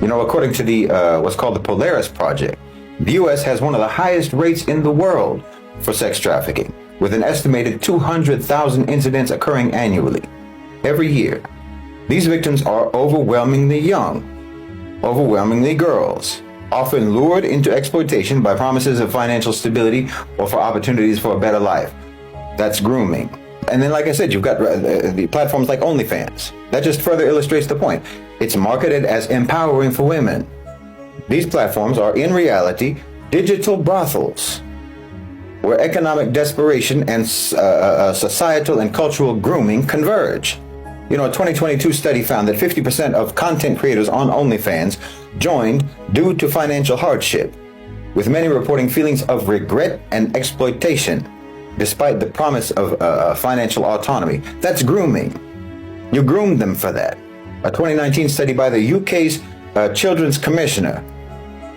You know, according to the what's called the Polaris Project, the U.S. has one of the highest rates in the world for sex trafficking, with an estimated 200,000 incidents occurring annually, every year. These victims are overwhelmingly young, overwhelmingly girls, often lured into exploitation by promises of financial stability or for opportunities for a better life. That's grooming. And then, like I said, you've got the platforms like OnlyFans. That just further illustrates the point. It's marketed as empowering for women. These platforms are, in reality, digital brothels, where economic desperation and societal and cultural grooming converge. You know, a 2022 study found that 50% of content creators on OnlyFans joined due to financial hardship, with many reporting feelings of regret and exploitation, despite the promise of financial autonomy. That's grooming. You groomed them for that. A 2019 study by the UK's Children's Commissioner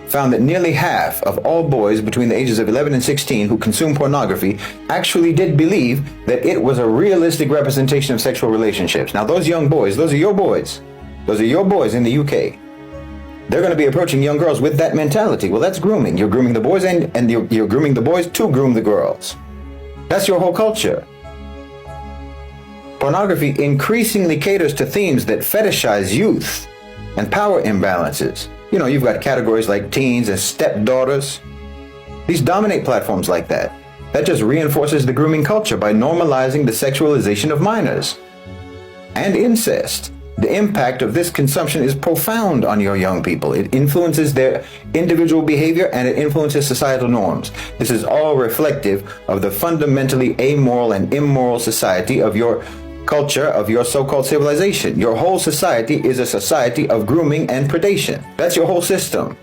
found that nearly half of all boys between the ages of 11 and 16 who consume pornography actually did believe that it was a realistic representation of sexual relationships. Now, those young boys, those are your boys. Those are your boys in the UK. They're going to be approaching young girls with that mentality. Well, that's grooming. You're grooming the boys and you're grooming the boys to groom the girls. That's your whole culture. Pornography increasingly caters to themes that fetishize youth and power imbalances. You know, you've got categories like teens and stepdaughters. These dominate platforms like that. That just reinforces the grooming culture by normalizing the sexualization of minors. And incest. The impact of this consumption is profound on your young people. It influences their individual behavior and it influences societal norms. This is all reflective of the fundamentally amoral and immoral society of your culture, of your so-called civilization. Your whole society is a society of grooming and predation. That's your whole system.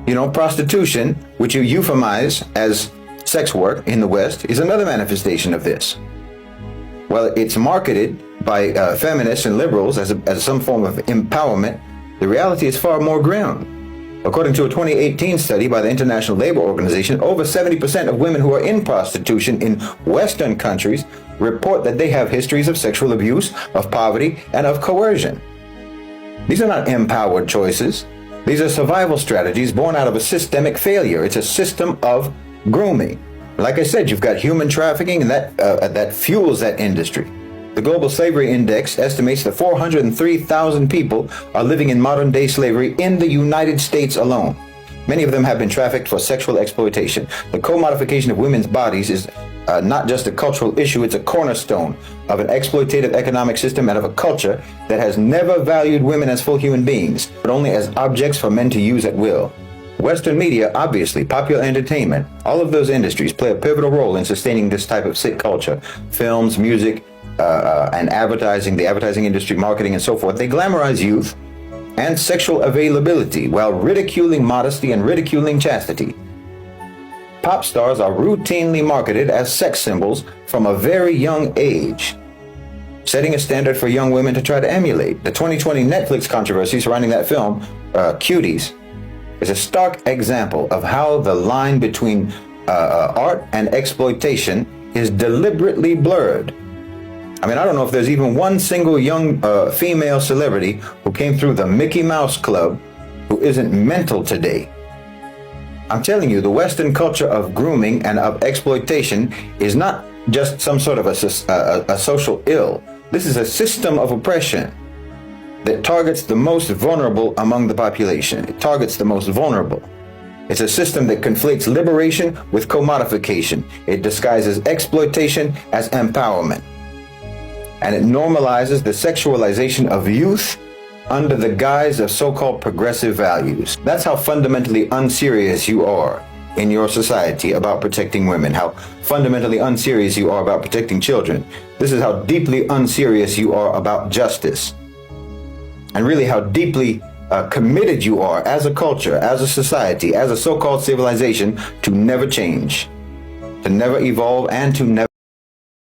You know, prostitution, which you euphemize as sex work in the West, is another manifestation of this. Well, it's marketed by feminists and liberals as some form of empowerment. The reality is far more grim. According to a 2018 study by the International Labor Organization, over 70% of women who are in prostitution in Western countries report that they have histories of sexual abuse, of poverty, and of coercion. These are not empowered choices. These are survival strategies born out of a systemic failure. It's a system of grooming. Like I said, you've got human trafficking, and that fuels that industry. The Global Slavery Index estimates that 403,000 people are living in modern-day slavery in the United States alone. Many of them have been trafficked for sexual exploitation. The commodification of women's bodies is not just a cultural issue, it's a cornerstone of an exploitative economic system and of a culture that has never valued women as full human beings, but only as objects for men to use at will. Western media, obviously, popular entertainment, all of those industries play a pivotal role in sustaining this type of sick culture. Films, music, and advertising, the advertising industry, marketing, and so forth. They glamorize youth and sexual availability while ridiculing modesty and ridiculing chastity. Pop stars are routinely marketed as sex symbols from a very young age, setting a standard for young women to try to emulate. The 2020 Netflix controversy surrounding that film, Cuties, is a stark example of how the line between art and exploitation is deliberately blurred. I mean, I don't know if there's even one single young female celebrity who came through the Mickey Mouse Club who isn't mental today. I'm telling you, the Western culture of grooming and of exploitation is not just some sort of a social ill. This is a system of oppression that targets the most vulnerable among the population. It targets the most vulnerable. It's a system that conflates liberation with commodification. It disguises exploitation as empowerment. And it normalizes the sexualization of youth under the guise of so-called progressive values. That's how fundamentally unserious you are in your society about protecting women, how fundamentally unserious you are about protecting children. This is how deeply unserious you are about justice. And really how deeply committed you are as a culture, as a society, as a so-called civilization to never change, to never evolve, and to never